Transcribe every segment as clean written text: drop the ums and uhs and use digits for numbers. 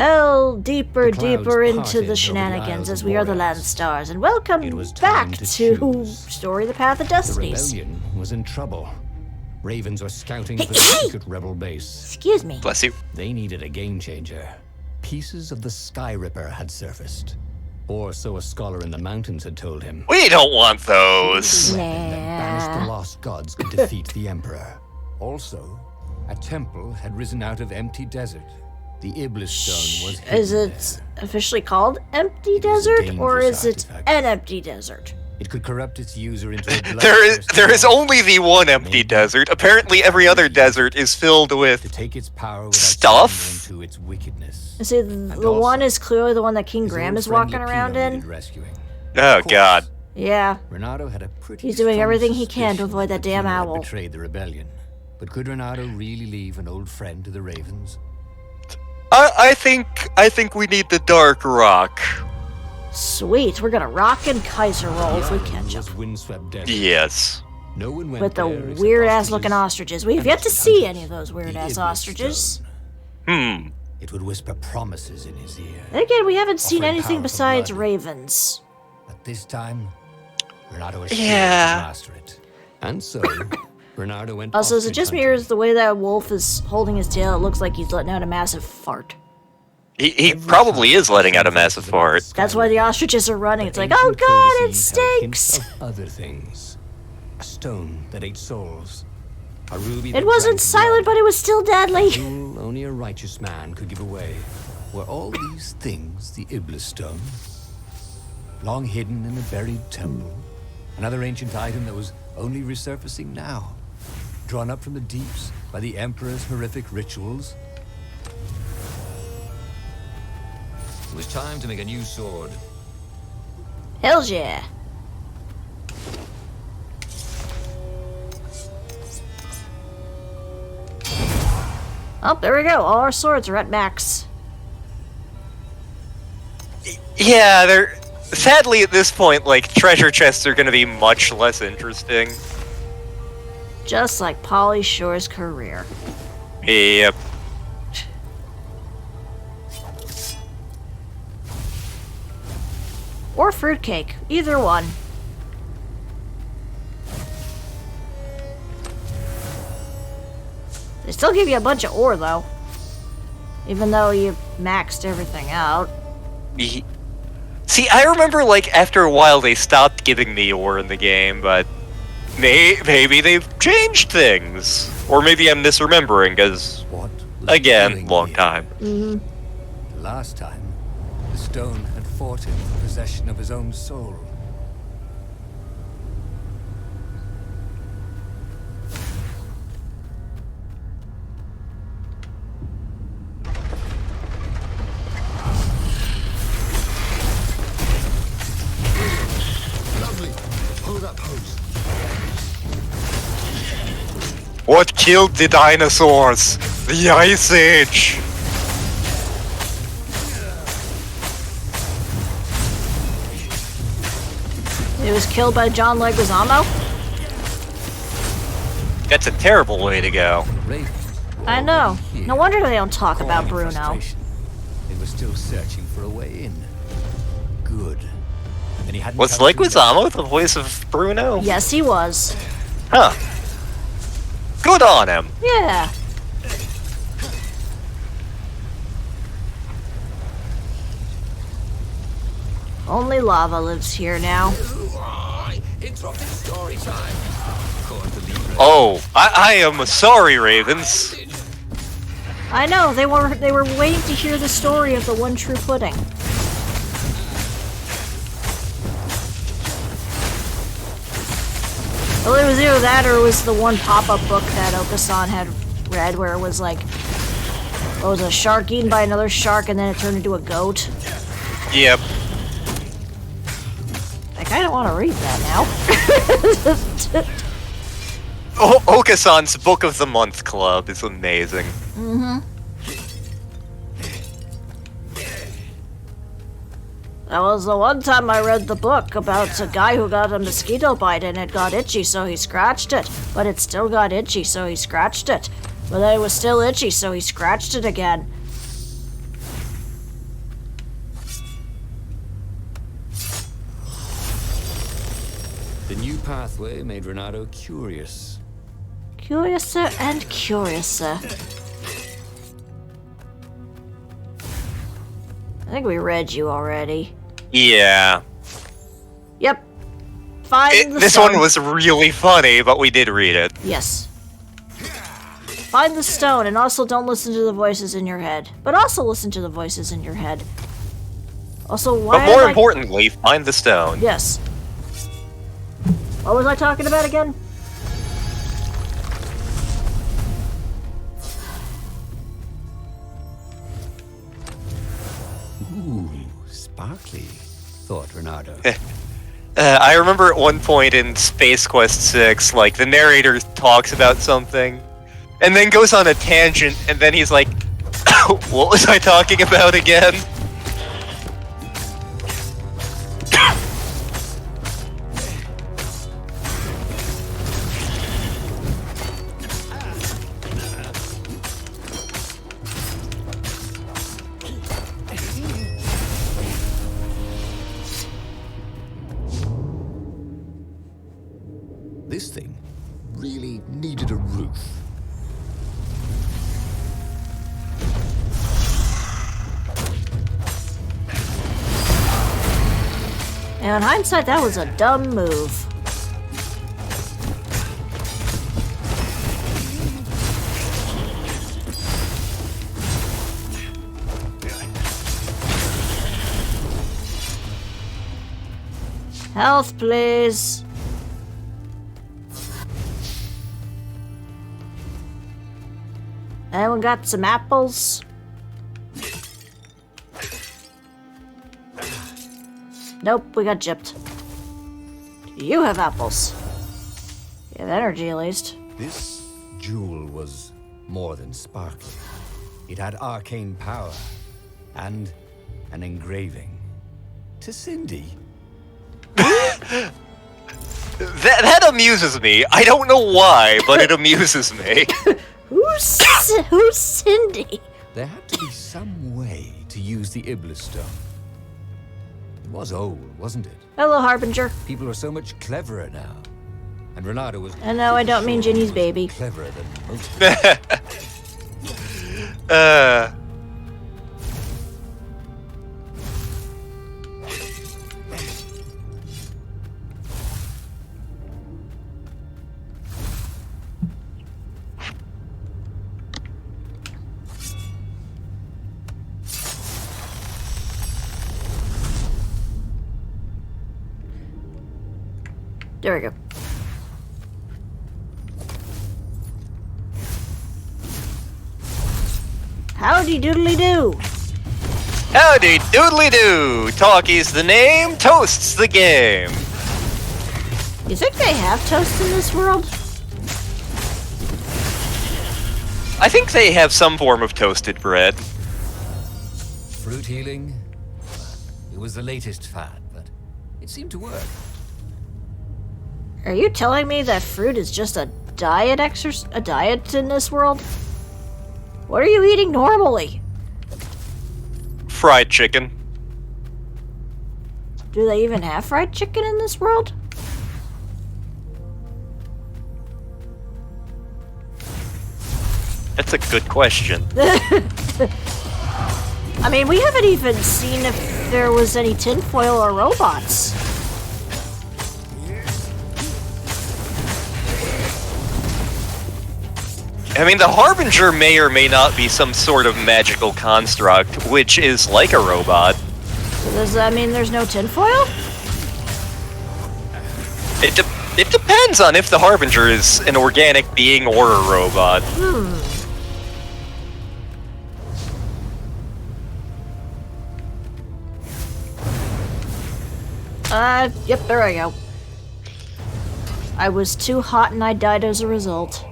Fell deeper into the shenanigans as we are the land stars, and welcome back to Story the Path of Destinies. The rebellion was in trouble. Ravens were scouting for the secret rebel base. Excuse me. Bless you. They needed a game changer. Pieces of the Sky Ripper had surfaced. Or so a scholar in the mountains had told him. We don't want those. That banished the lost gods could defeat the Emperor. Also, a temple had risen out of empty desert. The Iblis stone was hidden Is it officially called Empty Desert, or is it an empty desert? It could corrupt its user into a there is only the one empty desert. Apparently every other desert is filled with to take its power stuff. Into its wickedness. See, the one is clearly the one that King Graham is walking around in. Oh God. Yeah. Renato had a pretty He's doing everything he can to avoid that damn owl. Betrayed the rebellion. But could Renato really leave an old friend to the Ravens? I think we need the Dark Rock. Sweet, we're gonna rock and Kaiser roll if we catch him. Yes. No one went with the weird-ass looking ostriches. We have yet to see any of those weird-ass ostriches. It would whisper promises in his ear. Again, we haven't seen anything besides ravens. But this time, Renato was to master it. And so, Renato went. Also, is it just me, or is the way that wolf is holding his tail, it looks like he's letting out a massive fart? He probably is letting out a massive fart. That's why the ostriches are running. It's like, oh God, it stinks! Other things. A stone that ate souls. A ruby it wasn't silent, but it was still deadly. Only a righteous man could give away. Were all these things the Iblis stone? Long hidden in a buried temple. Another ancient item that was only resurfacing now. Drawn up from the deeps by the Emperor's horrific rituals. It was time to make a new sword. Hells yeah. Oh, there we go. All our swords are at max. Yeah, they're... Sadly, at this point, like, treasure chests are gonna be much less interesting. Just like Polly Shore's career. Yep. Or fruitcake. Either one. They still give you a bunch of ore, though. Even though you maxed everything out. See, I remember, like, after a while they stopped giving the ore in the game, but maybe they've changed things. Or maybe I'm misremembering, because, again, long time. Last time, the stone had fought him for possession of his own soul. What killed the dinosaurs? The Ice Age! It was killed by John Leguizamo? That's a terrible way to go. I know. No wonder they don't talk about Bruno. They were still searching for a way in. Good. Was Leguizamo the voice of Bruno? Yes, he was. Huh. Good on him. Yeah. Only lava lives here now. Oh, I am sorry, Ravens. I know, they were waiting to hear the story of the one true pudding. Well, it was either that or it was the one pop-up book that Okasan had read where it was like, it was a shark eaten by another shark and then it turned into a goat. Yep. I kinda wanna read that now. Okasan's Book of the Month Club is amazing. That was the one time I read the book about a guy who got a mosquito bite and it got itchy, so he scratched it. But it still got itchy, so he scratched it. But then it was still itchy, so he scratched it again. The new pathway made Renato curious. Curiouser and curiouser. I think we read you already. Yeah. Yep. Find the This stone. one was really funny, but we did read it. Yes. Find the stone, and also don't listen to the voices in your head. But also listen to the voices in your head. Also, why But more am I- importantly, find the stone. Yes. What was I talking about again? Ooh, sparkly, thought Renato. I remember at one point in Space Quest 6, like, the narrator talks about something, and then goes on a tangent, and then he's like, what was I talking about again? This thing really needed a roof. And in hindsight, that was a dumb move. Health, please. Anyone got some apples? Nope, we got gypped. You have apples. You have energy, at least. This jewel was more than sparkly. It had arcane power and an engraving. To Cindy. That amuses me. I don't know why, but it amuses me. Who's Cindy? There had to be some way to use the Iblis stone. It was old, wasn't it? Hello, Harbinger. People are so much cleverer now. And Renato was... And no, I don't mean sure he Ginny's was baby. Cleverer than most. There we go. Howdy doodly doo. Howdy doodly doo! Talkie's the name, toast's the game. You think they have toast in this world? I think they have some form of toasted bread. Fruit healing? It was the latest fad, but it seemed to work. Are you telling me that fruit is just a diet in this world? What are you eating normally? Fried chicken. Do they even have fried chicken in this world? That's a good question. I mean, we haven't even seen if there was any tinfoil or robots. I mean, the Harbinger may or may not be some sort of magical construct, which is like a robot. So does that mean there's no tinfoil? It depends on if the Harbinger is an organic being or a robot. Yep, there I go. I was too hot and I died as a result.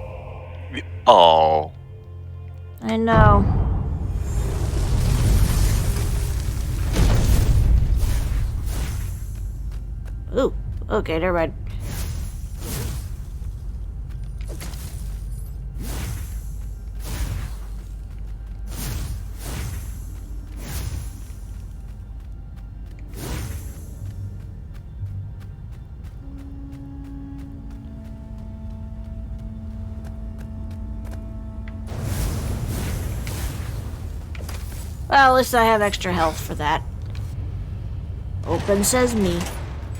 Oh. I know. Ooh, okay, never mind. Well, at least I have extra health for that. Open sesame.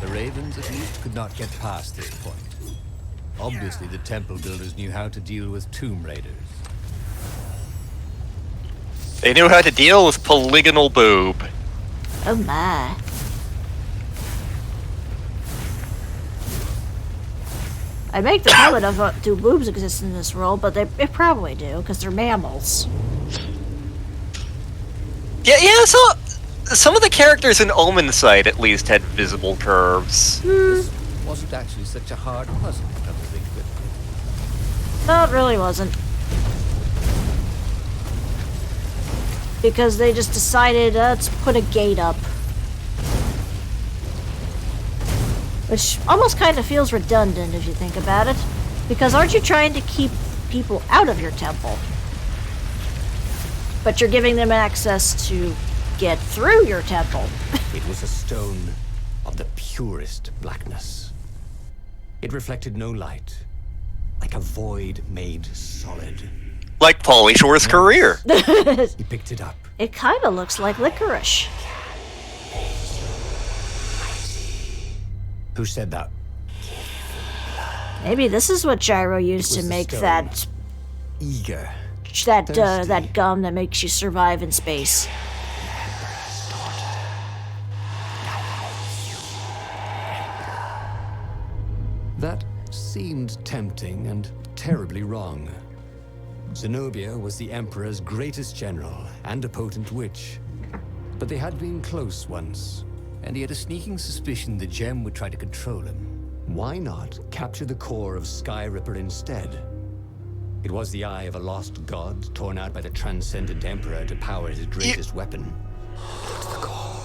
The ravens, at least, could not get past this point. Obviously, the temple builders knew how to deal with tomb raiders. They knew how to deal with polygonal boob. Oh my. I make the comment of do boobs exist in this world, but they probably do, because they're mammals. Yeah, so some of the characters in Omen Sight at least had visible curves. This wasn't actually such a hard puzzle, come to think of it. No, it really wasn't. Because they just decided, let's put a gate up. Which almost kind of feels redundant if you think about it. Because aren't you trying to keep people out of your temple? But you're giving them access to get through your temple. It was a stone of the purest blackness. It reflected no light, like a void made solid. Like Pauly Shore's career. He picked it up. It kind of looks like licorice. Who said that? Maybe this is what Gyro used to make that Eager. that gum that makes you survive in space. That seemed tempting and terribly wrong. Zenobia was the Emperor's greatest general and a potent witch. But they had been close once, and he had a sneaking suspicion the gem would try to control him. Why not capture the core of Skyripper instead? It was the eye of a lost god torn out by the Transcendent Emperor to power his greatest weapon. What's the core?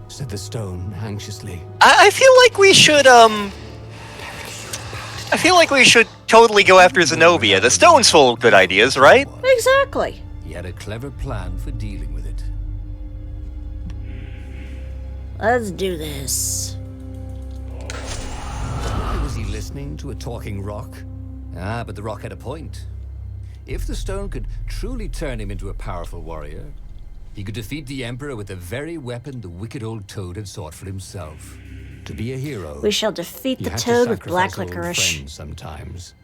Said the stone anxiously. I feel like we should, I feel like we should totally go after Zenobia. The stone's full of good ideas, right? Exactly. He had a clever plan for dealing with it. Let's do this. Why was he listening to a talking rock? Ah, but the rock had a point. If the stone could truly turn him into a powerful warrior, he could defeat the Emperor with the very weapon the wicked old Toad had sought for himself. To be a hero, We shall defeat you the have to toad with black sacrifice old licorice. friends sometimes,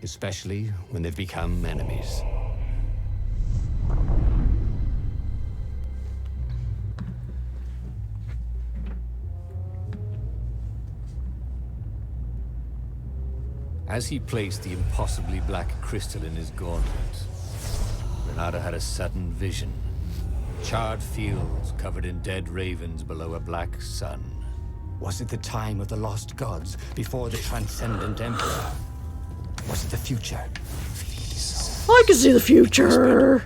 especially when they've become enemies. As he placed the impossibly black crystal in his gauntlet, Renata had a sudden vision. Charred fields covered in dead ravens below a black sun. Was it the time of the lost gods before the Transcendent Emperor? Was it the future? I can see the future.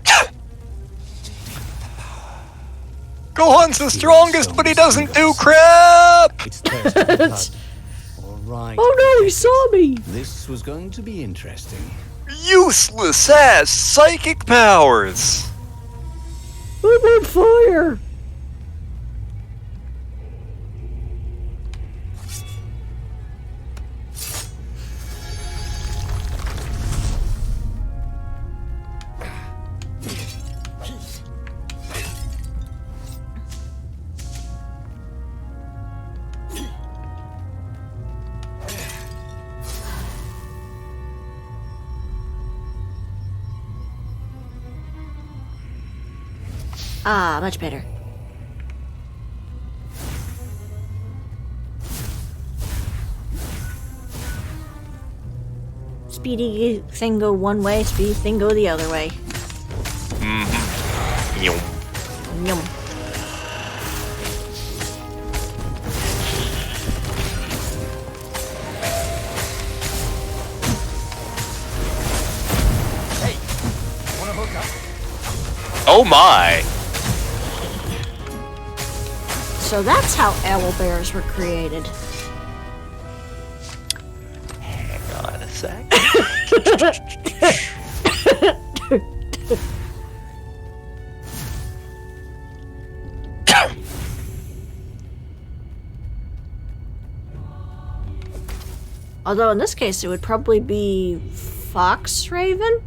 Gohan's the strongest, but he doesn't do crap! It's thirsty for blood. All right. Oh no, he saw me. This was going to be interesting. Useless ass psychic powers! I'm on fire. Ah, much better. Speedy thing go one way, speedy thing go the other way. Yum. Yum. Oh my! So that's how owl bears were created. Hang on a sec. Although in this case it would probably be fox raven?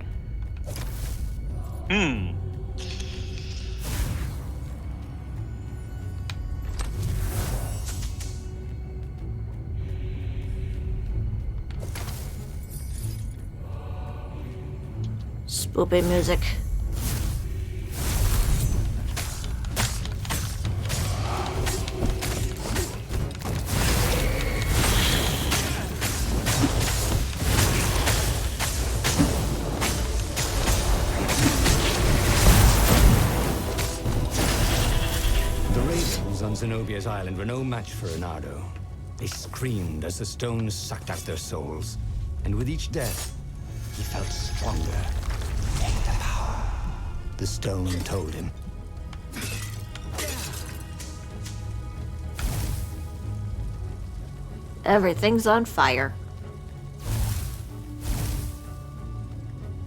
Spoopy music. The ravens on Zenobia's island were no match for Reynardo. They screamed as the stones sucked out their souls. And with each death, he felt stronger. Take the power, the stone told him. Everything's on fire.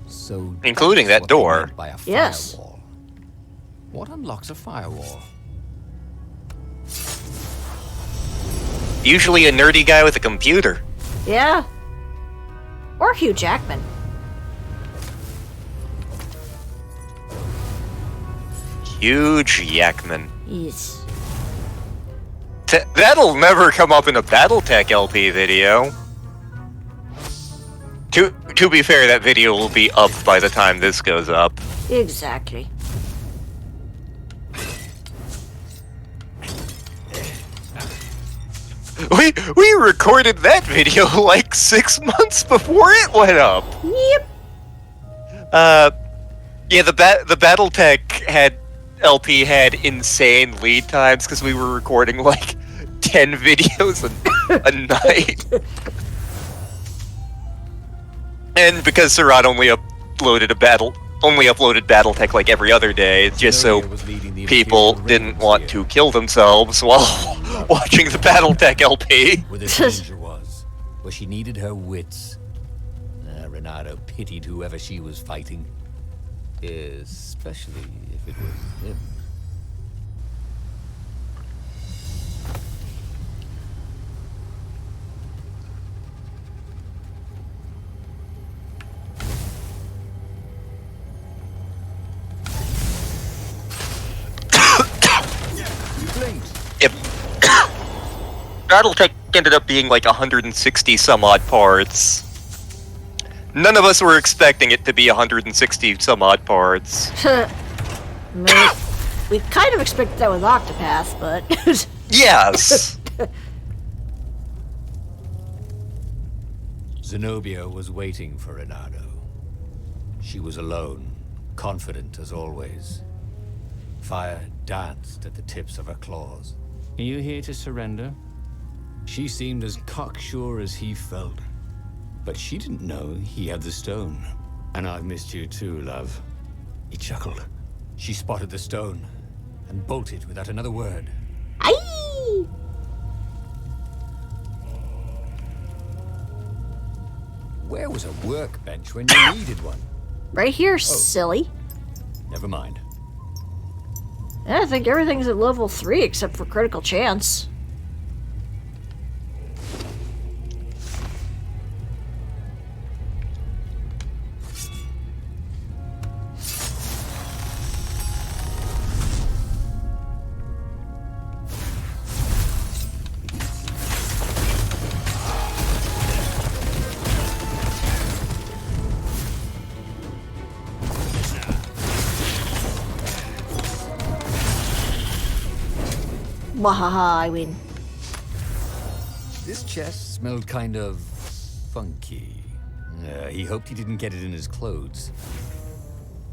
So Including that's that what door. they meant by a Yes. firewall. What unlocks a firewall? Usually a nerdy guy with a computer. Yeah. Or Hugh Jackman. Huge Yakman. Yes. That'll never come up in a BattleTech LP video. To be fair, that video will be up by the time this goes up. Exactly. We recorded that video like 6 months before it went up. Yep. Yeah, the BattleTech LP had insane lead times because we were recording like 10 videos a night. And because Surat only uploaded BattleTech like every other day, just so people didn't want to kill themselves while watching the BattleTech LP. Where the danger was, where she needed her wits. Reynardo pitied whoever she was fighting, especially if it was him. Yep. BattleTech ended up being like 160 some odd parts. None of us were expecting it to be 160 some odd parts. We kind of expected that with Octopath, but... Yes! Zenobia was waiting for Reynardo. She was alone, confident as always. Fire danced at the tips of her claws. Are you here to surrender? She seemed as cocksure as he felt. But she didn't know he had the stone. And I've missed you too, love. He chuckled. She spotted the stone and bolted without another word. Aye! Where was a workbench when you needed one? Right here, silly. Never mind. Yeah, I think everything's at level 3 except for critical chance. Wahaha, I win. This chest smelled kind of funky. He hoped he didn't get it in his clothes.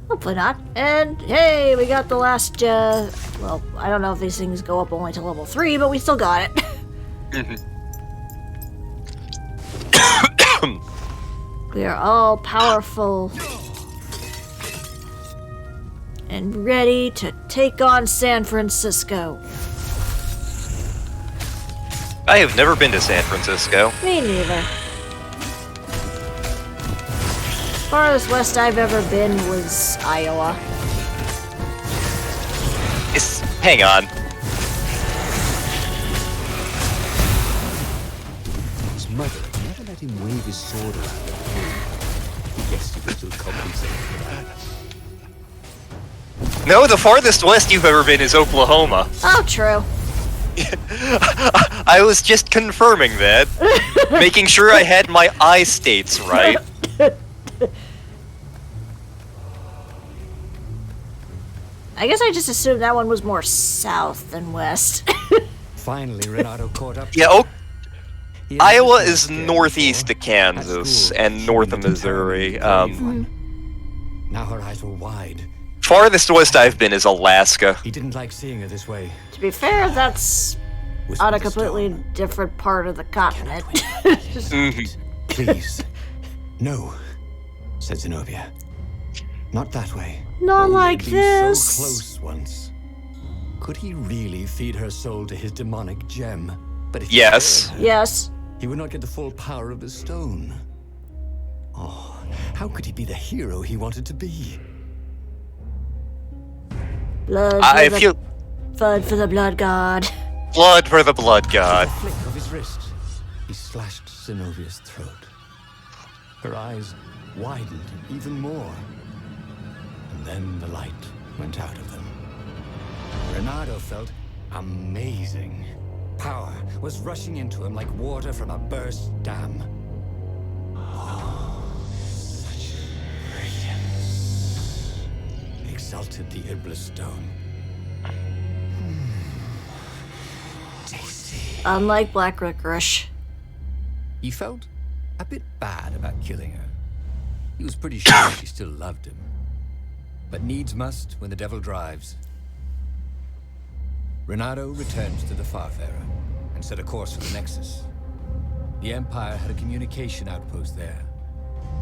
Hopefully not. And hey, we got the last, well, I don't know if these things go up only to level 3, but we still got it. We are all powerful and ready to take on San Francisco. I have never been to San Francisco. Me neither. Farthest west I've ever been was Iowa. Hang on. His mother never let him wave his sword around the room. He guessed he was still compensating for that. No, the farthest west you've ever been is Oklahoma. Oh, true. I was just confirming that. Making sure I had my I states right. I guess I just assumed that one was more south than west. Finally, Renato caught up. Yeah, He had Iowa never is been scared northeast before. of Kansas At school, and she north of wanted to tell me Missouri. the brave one. Now her eyes were wide. Farthest west I've been is Alaska. He didn't like seeing her this way. To be fair, that's Whispered on a the completely stone. different part of the continent. Mhm. Please. No, said Zenobia. Not that way. Not We like had been this. So close once. Could he really feed her soul to his demonic gem? But if he Yes. failed her, Yes. he would not get the full power of the stone. Oh, how could he be the hero he wanted to be? Blood I for the, feel blood for the blood god. blood for the blood With god. a flick of his wrist, he slashed Zenobia's throat. Her eyes widened even more. And then the light went out of them. Renato felt amazing. Power was rushing into him like water from a burst dam. Oh, such brilliance, exulted the Iblis stone. Tasty. Unlike black licorice. He felt a bit bad about killing her. He was pretty sure she still loved him. But needs must when the devil drives. Renato returned to the Farfarer and set a course for the Nexus. The Empire had a communication outpost there.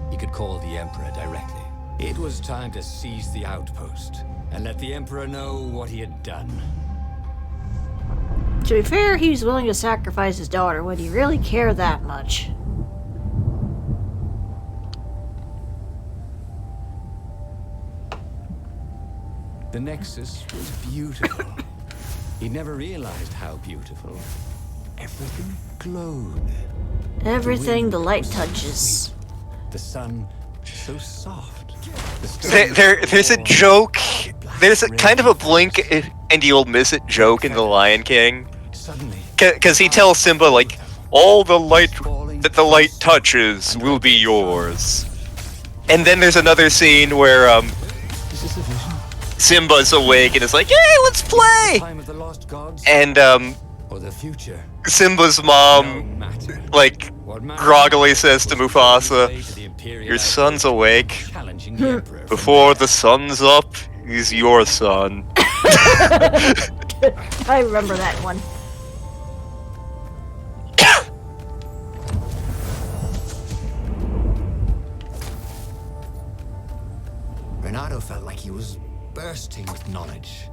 He could call the Emperor directly. It was time to seize the outpost and let the Emperor know what he had done. To be fair, he was willing to sacrifice his daughter. Would he really care that much? The Nexus was beautiful. He never realized how beautiful. Everything glowed. Everything the light was so touches. sweet. The sun so soft. The stars There's a warm. joke. Black There's a kind of a rain blink and you'll miss it joke in The Lion King. Suddenly, Because he tells Simba, like, all the light that the light touches will be yours. And then there's another scene where is this a vision? Simba's awake and is like, hey, let's play! Time of the lost gods And or the future? Simba's No mom, matter. like, What mattered groggily says to was Mufasa, finding his way to the Imperial your son's outpost, awake. challenging the Emperor from Before the there. sun's up, he's your son. I remember that one. Renato felt like he was bursting with knowledge.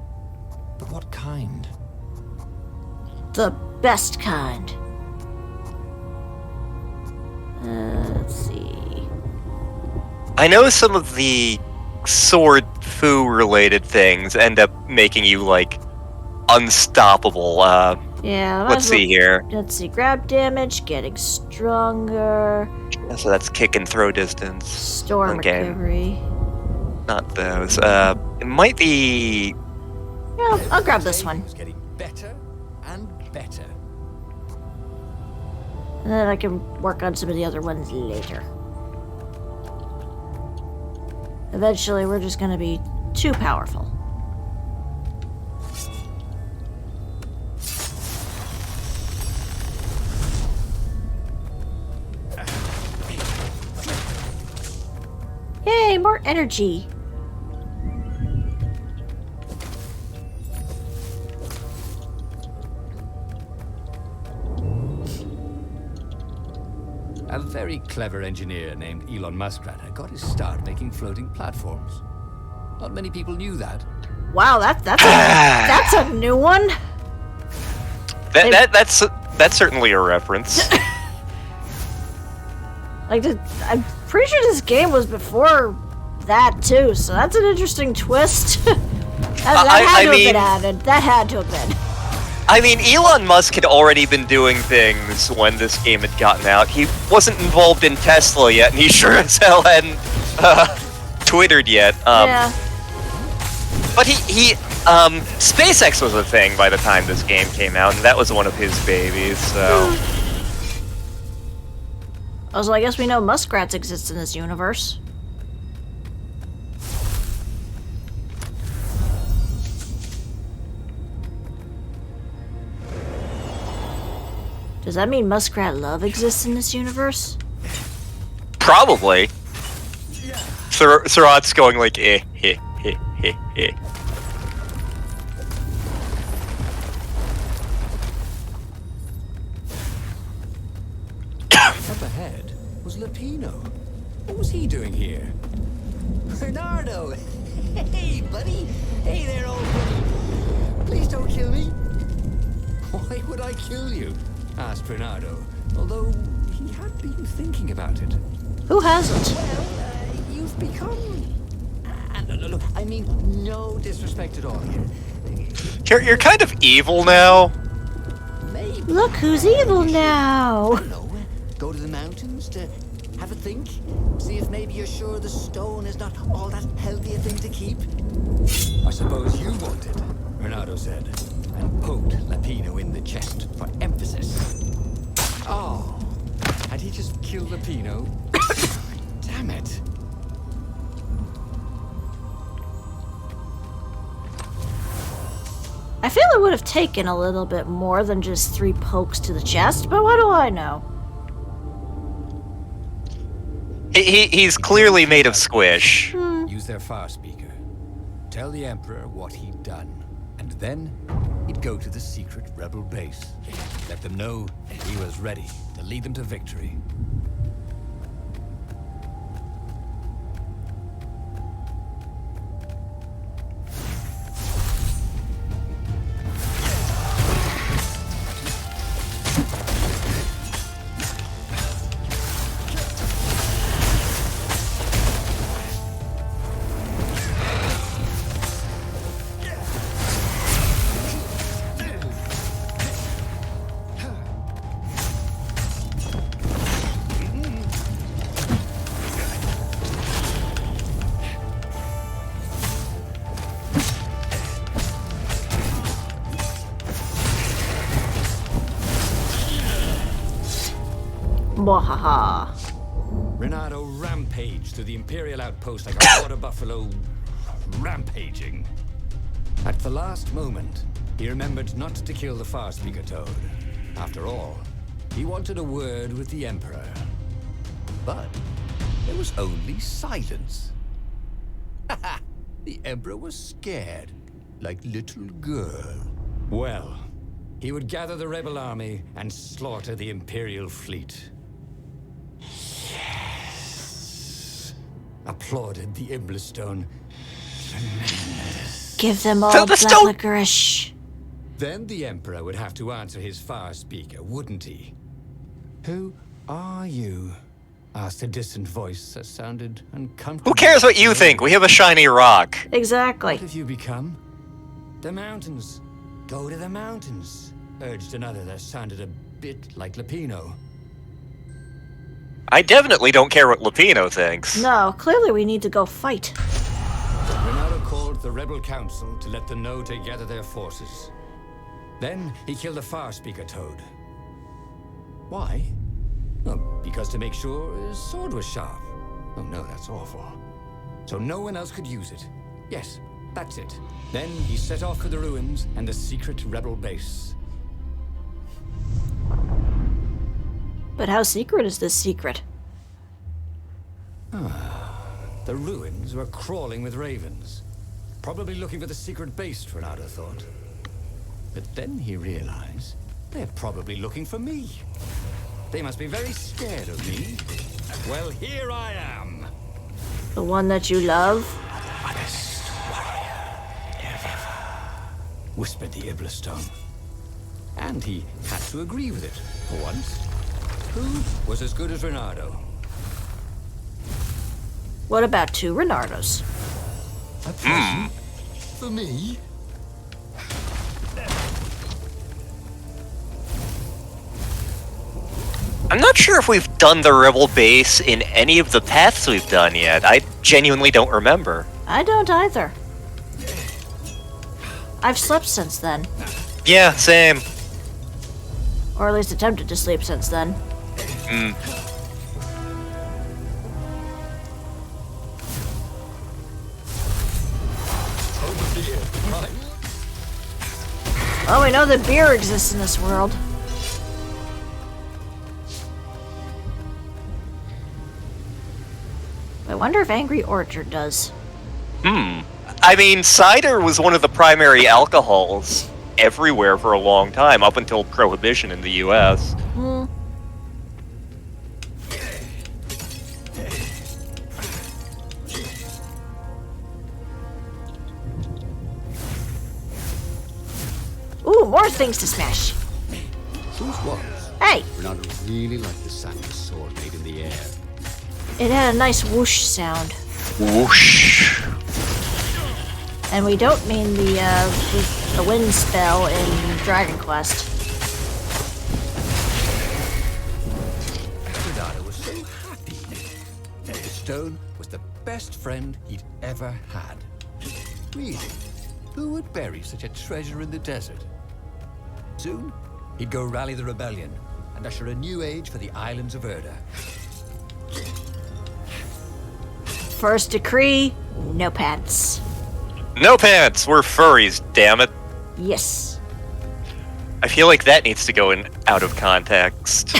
But what kind? The best kind. Let's see. I know some of the sword foo related things end up making you, like, unstoppable. Yeah, might Let's as well- see here. Let's see. Grab damage, getting stronger, So that's kick and throw distance. storm Okay. recovery. Not those. It might be. Yeah, I'll grab this one. He was getting better and better. And then I can work on some of the other ones later. Eventually, we're just gonna be too powerful. Yay, more energy! A very clever engineer named Elon Muskrat had got his start making floating platforms. Not many people knew that. Wow, that's a new one. That's certainly a reference. Like, I'm pretty sure this game was before that too, so that's an interesting twist. that had to have been added. That had to have been. I mean, Elon Musk had already been doing things when this game had gotten out. He wasn't involved in Tesla yet, and he sure as hell hadn't Twittered yet. Yeah. But SpaceX was a thing by the time this game came out, and that was one of his babies, so... Also, I guess we know muskrats exist in this universe. Does that mean muskrat love exists in this universe? Probably. Surat's going like, eh, eh, eh, eh, eh. Up ahead was Lapino. What was he doing here? Bernardo! Hey, buddy! Hey there, old buddy! Please don't kill me! Why would I kill you? Asked Bernardo, although he had been thinking about it. Who hasn't? Well, you've become... look, I mean, no disrespect at all here. You're kind of evil now. Maybe... Look who's evil now! I don't know, go to the mountains to have a think? See if maybe you're sure the stone is not all that healthy a thing to keep? I suppose you want it, Bernardo said, and poked Lapino in the chest for emphasis. Oh, had he just killed Lapino? Damn it. I feel it would have taken a little bit more than just 3 pokes to the chest, but what do I know? He's clearly made of squish. Use their fire speaker. Tell the Emperor what he'd done, and then he'd go to the secret rebel base. Let them know he was ready to lead them to victory. Mwahaha. Renato rampaged through the Imperial outpost like a water buffalo rampaging. At the last moment, he remembered not to kill the fire speaker toad. After all, he wanted a word with the Emperor. But there was only silence. The Emperor was scared, like little girl. Well, he would gather the rebel army and slaughter the Imperial fleet. Yes! Applauded the Iblistone. Tremendous. Give them all Fill the black stone! licorice. Then the Emperor would have to answer his fire speaker, wouldn't he? Who are you? Asked a distant voice that sounded uncomfortable. Who cares what you think? We have a shiny rock. Exactly. What have you become? The mountains. Go to the mountains, urged another that sounded a bit like Lapino. I definitely don't care what Lapino thinks. No, clearly we need to go fight. Renato called the rebel council to let them know to gather their forces. Then he killed the fire speaker toad. Why? Well, because to make sure his sword was sharp. Oh no, that's awful. So no one else could use it. Yes, that's it. Then he set off for the ruins and the secret rebel base. But how secret is this secret? The ruins were crawling with ravens. Probably looking for the secret base, Renato thought. But then he realized they're probably looking for me. They must be very scared of me. Well, here I am. The one that you love? Honest warrior, ever, whispered the Iblistone. And he had to agree with it, for once. Who was as good as Renato? What about 2 Renardos? A present for me? I'm not sure if we've done the rebel base in any of the paths we've done yet. I genuinely don't remember. I don't either. I've slept since then. Yeah, same. Or at least attempted to sleep since then. Well, we know that beer exists in this world. I wonder if Angry Orchard does. I mean, cider was one of the primary alcohols everywhere for a long time, up until Prohibition in the U.S. Ooh, more things to smash. Truth was, Hey, Renato really liked the sound of sword made in the air. it had a nice whoosh sound. Whoosh. And we don't mean the wind spell in Dragon Quest. Renato was so happy. The stone was the best friend he'd ever had. Really, who would bury such a treasure in the desert? Soon, he'd go rally the rebellion and usher a new age for the islands of Erda. First decree, no pants. No pants! We're furries, damn it. Yes. I feel like that needs to go in out of context.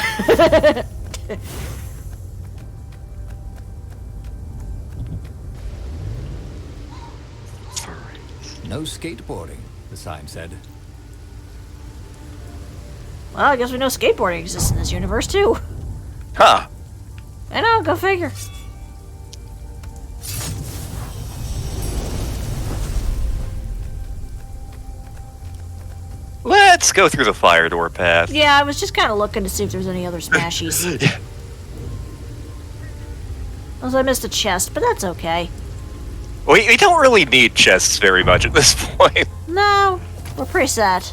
No skateboarding, the sign said. Well, I guess we know skateboarding exists in this universe too. Huh. I know, go figure. Let's go through the fire door path. Yeah, I was just kind of looking to see if there's any other smashies. Also, I missed a chest, but that's okay. We don't really need chests very much at this point. No, we're pretty set.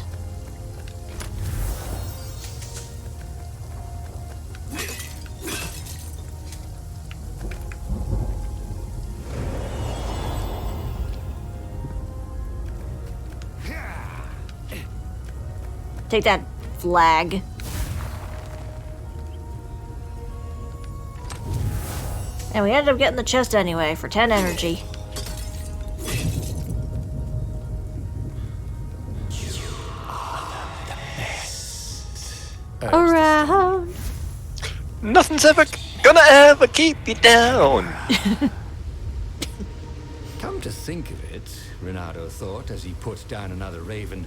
Take that, flag. And we ended up getting the chest anyway for 10 energy. Around. Nothing's ever gonna ever keep you down. Come to think of it, Renato thought as he put down another raven,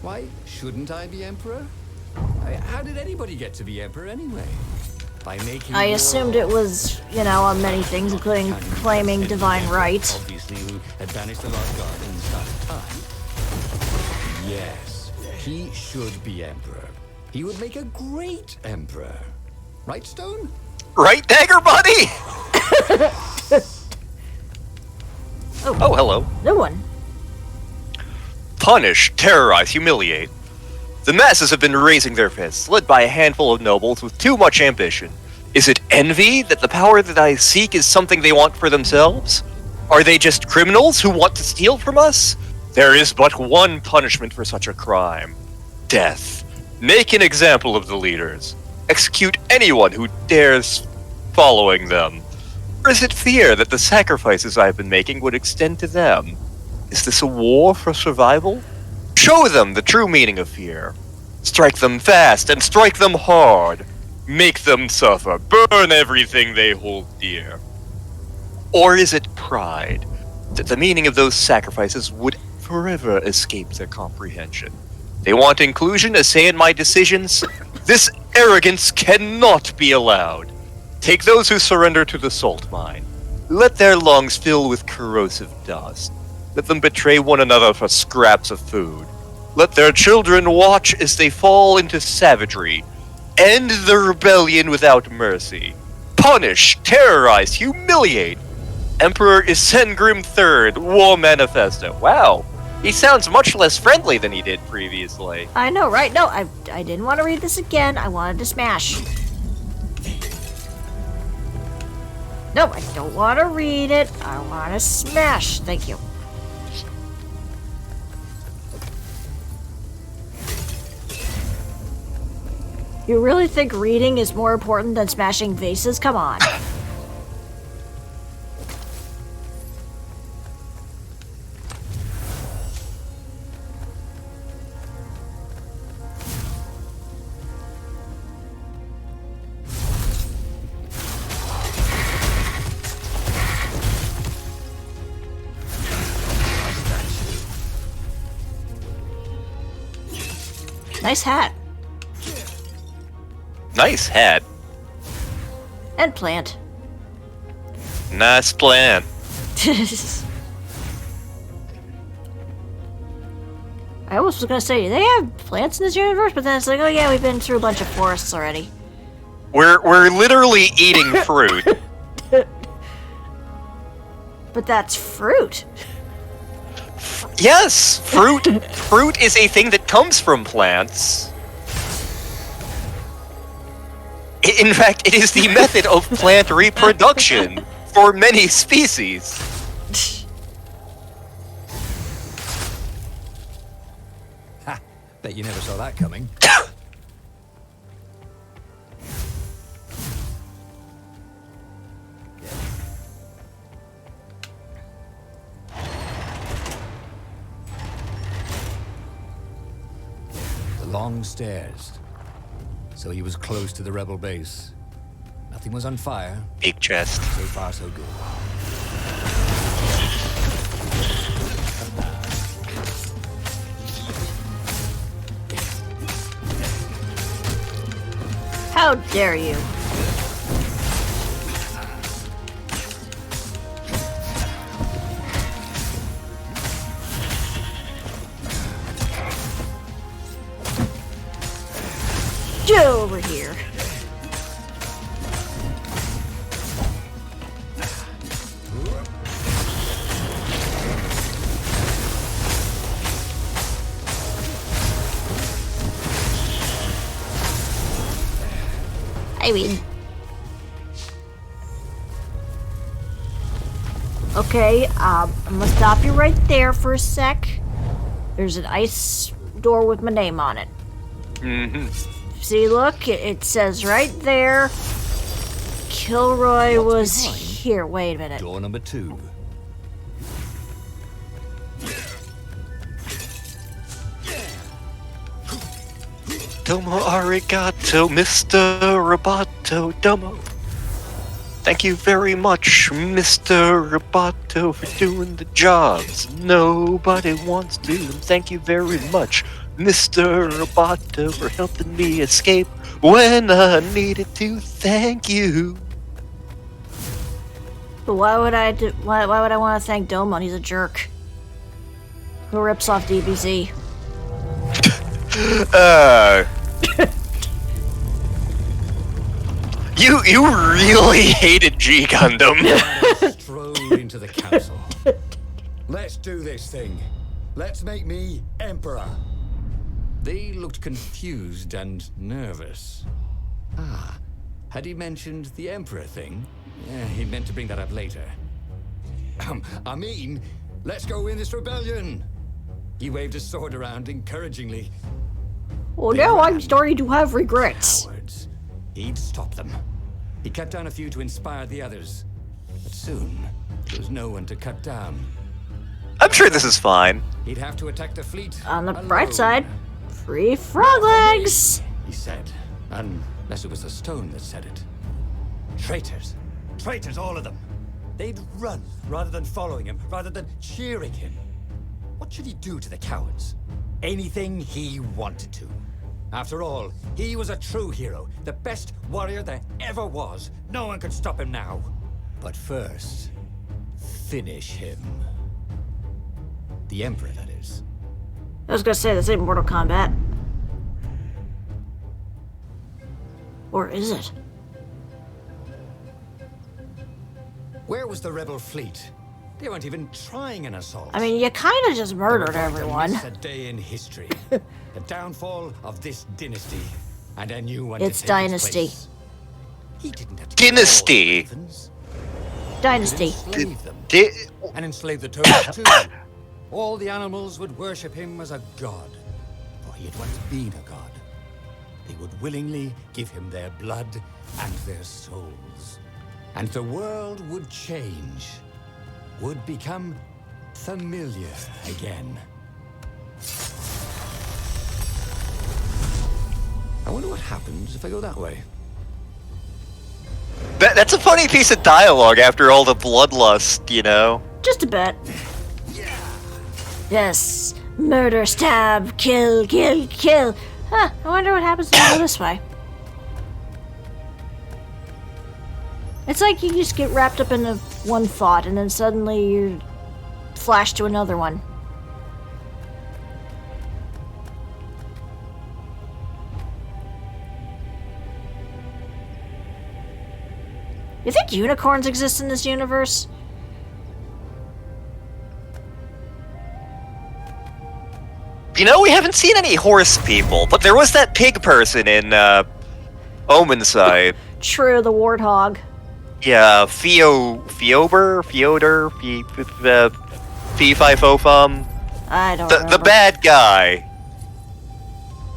why shouldn't I be emperor? How did anybody get to be emperor anyway? By making I war? assumed it was, you know, on many things, including claiming divine right. Obviously, who had banished the lost god in the start of time. Yes, he should be emperor. He would make a great emperor. Right, Stone? Right, Dagger Buddy? Oh, hello. New one. Punish, terrorize, humiliate. The masses have been raising their fists, led by a handful of nobles with too much ambition. Is it envy that the power that I seek is something they want for themselves? Are they just criminals who want to steal from us? There is but one punishment for such a crime. Death. Make an example of the leaders. Execute anyone who dares following them. Or is it fear that the sacrifices I've been making would extend to them? Is this a war for survival? Show them the true meaning of fear. Strike them fast and strike them hard. Make them suffer. Burn everything they hold dear. Or is it pride that the meaning of those sacrifices would forever escape their comprehension? They want inclusion, a say in my decisions. This arrogance cannot be allowed. Take those who surrender to the salt mine. Let their lungs fill with corrosive dust. Let them betray one another for scraps of food. Let their children watch as they fall into savagery. End the rebellion without mercy. Punish, terrorize, humiliate. Emperor Isengrim III, War Manifesto. Wow, he sounds much less friendly than he did previously. I know, right? No, I didn't want to read this again. I wanted to smash. No, I don't want to read it. I want to smash. Thank you. You really think reading is more important than smashing vases? Come on. Nice hat. Nice hat. And plant. Nice plan. I almost was gonna say, do they have plants in this universe? But then it's like, oh yeah, we've been through a bunch of forests already. We're literally eating fruit. But that's fruit. Yes, fruit is a thing that comes from plants. In fact, it is the method of plant reproduction for many species. Ha! Bet you never saw that coming. The long stairs. So he was close to the rebel base. Nothing was on fire. Big chest. So far, so good. How dare you? Get over here. I mean... Okay, I'm gonna stop you right there for a sec. There's an ice door with my name on it. Mm-hmm. See, look, it says right there, Kilroy was here. Wait a minute. Door number 2. Domo arigato, Mr. Roboto Domo. Thank you very much, Mr. Roboto, for doing the jobs nobody wants to. And thank you very much, Mr. Roboto, for helping me escape when I needed to. Thank you. But why would I do? Why would I want to thank Domon? He's a jerk. Who rips off DBZ? You really hated G Gundam. Strode into the council. Let's do this thing. Let's make me emperor. They looked confused and nervous. Ah, had he mentioned the emperor thing? Yeah, he meant to bring that up later. I mean, let's go win this rebellion. He waved his sword around encouragingly. Well, now I'm starting to have regrets. Cowards. He'd stop them. He cut down a few to inspire the others. But soon, there was no one to cut down. I'm sure this is fine. He'd have to attack the fleet On the alone. bright side, free frog legs. He said, unless it was the stone that said it. Traitors. Traitors, all of them. They'd run rather than following him, rather than cheering him. What should he do to the cowards? Anything he wanted to. After all, he was a true hero, the best warrior there ever was. No one could stop him now. But first, finish him. The Emperor, that is. I was gonna say this ain't Mortal Kombat. Or is it? Where was the rebel fleet? They weren't even trying an assault. I mean, you kind of just murdered everyone. It's a day in history. The downfall of this dynasty. And a new one to It's take its dynasty. place. He didn't have to kill all Dynasty. the ravens. Dynasty. Enslave them. And enslave the toads too. All the animals would worship him as a god. For he had once been a god. They would willingly give him their blood and their souls. And the world would change. Would become familiar again. I wonder what happens if I go that way. That's a funny piece of dialogue after all the bloodlust, you know? Just a bit. Yes. Murder, stab, kill, kill, kill. Huh, I wonder what happens when you go this way. It's like you just get wrapped up in one thought and then suddenly you're flashed to another one. You think unicorns exist in this universe? You know, we haven't seen any horse people, but there was that pig person in Omen side. True, the warthog. Yeah, Fyodor, Fee-Fi-Fo-Fum. I don't remember. The bad guy.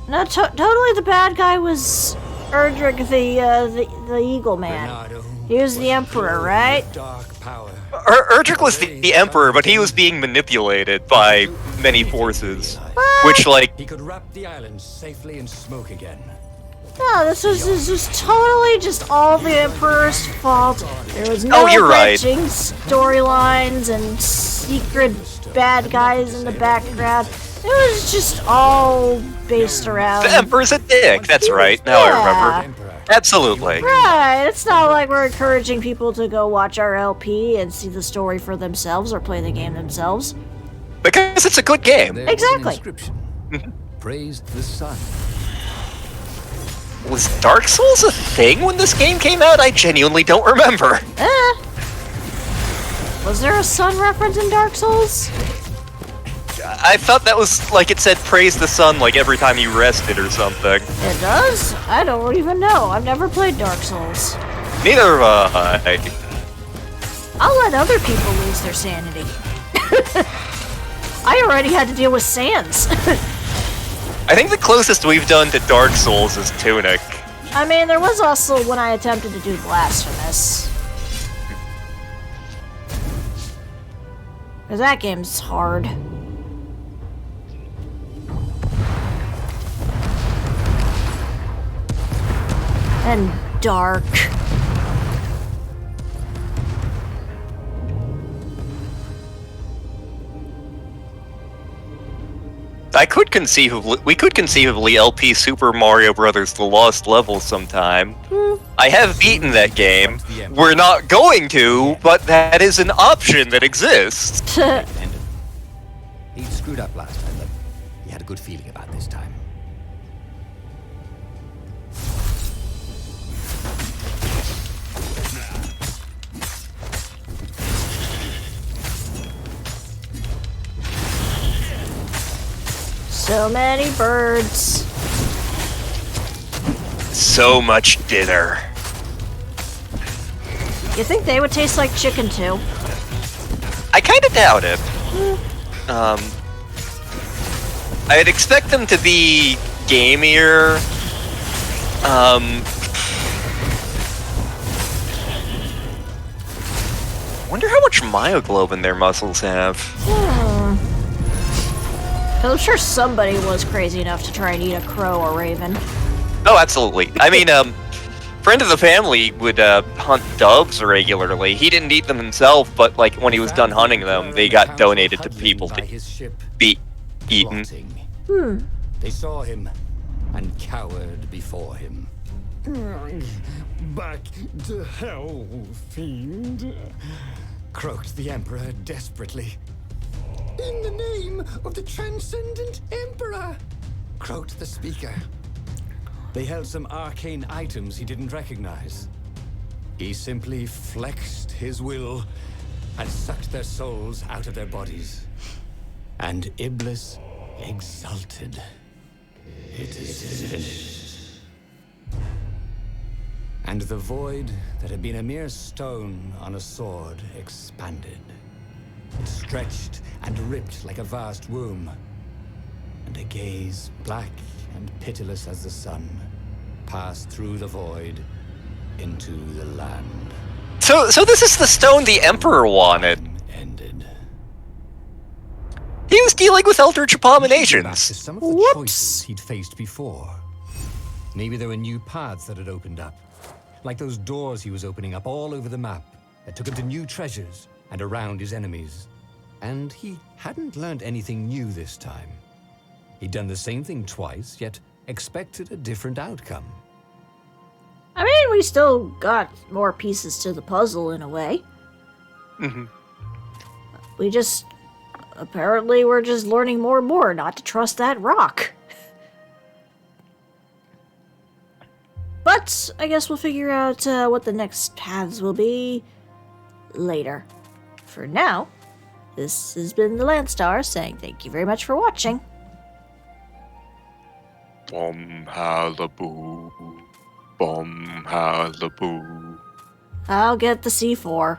No, totally the bad guy was Erdrick, the Eagle Man. Bernardo He was the Emperor, right? Dark power. Erdrick was the Emperor, but he was being manipulated by many forces. Which, like... He could wrap the island safely in smoke again. No, this was totally just all the Emperor's fault. There was no you're right. bridging storylines and secret bad guys in the background. It was just all based around... The Emperor's a dick, that's right. Now I remember. Absolutely. Right, it's not like we're encouraging people to go watch our LP and see the story for themselves or play the game themselves. Because it's a good game. There was Exactly. an inscription. Praise the sun. Was Dark Souls a thing when this game came out? I genuinely don't remember. Was there a sun reference in Dark Souls? I thought that was like it said praise the sun like every time you rested or something. It does? I don't even know. I've never played Dark Souls. Neither have I. I'll let other people lose their sanity. I already had to deal with Sans. I think the closest we've done to Dark Souls is Tunic. I mean, there was also when I attempted to do Blasphemous. Because that game's hard. And dark. We could conceivably LP Super Mario Brothers: The Lost Levels sometime. I have beaten that game. We're not going to, but that is an option that exists. He screwed up last time, but he had a good feeling about this time. So many birds. So much dinner. You think they would taste like chicken too? I kind of doubt it. I'd expect them to be gamier. Wonder how much myoglobin their muscles have. I'm sure somebody was crazy enough to try and eat a crow or raven. Oh, absolutely. I mean, friend of the family would hunt doves regularly. He didn't eat them himself, but like when he was done hunting them, they got donated to people to be eaten. They saw him and cowered before him. Back to hell, fiend! Croaked the Emperor desperately. In the name of the Transcendent Emperor! Croaked the speaker. They held some arcane items he didn't recognize. He simply flexed his will and sucked their souls out of their bodies. And Iblis exulted. It is finished. And the void that had been a mere stone on a sword expanded. It stretched and ripped like a vast womb. And a gaze black and pitiless as the sun passed through the void into the land. So this is the stone the Emperor wanted. Ended. He was dealing with eldritch Back to abominations. some of the choices he'd faced before. Maybe there were new paths that had opened up. Like those doors he was opening up all over the map that took him to new treasures and around his enemies. And he hadn't learned anything new this time. He'd done the same thing twice, yet expected a different outcome. I mean, we still got more pieces to the puzzle in a way. Mm-hmm. We just... Apparently, we're just learning more and more not to trust that rock. But I guess we'll figure out what the next paths will be later. For now, this has been the Landstar saying thank you very much for watching. Bum halaboo. Bum halaboo. I'll get the C4.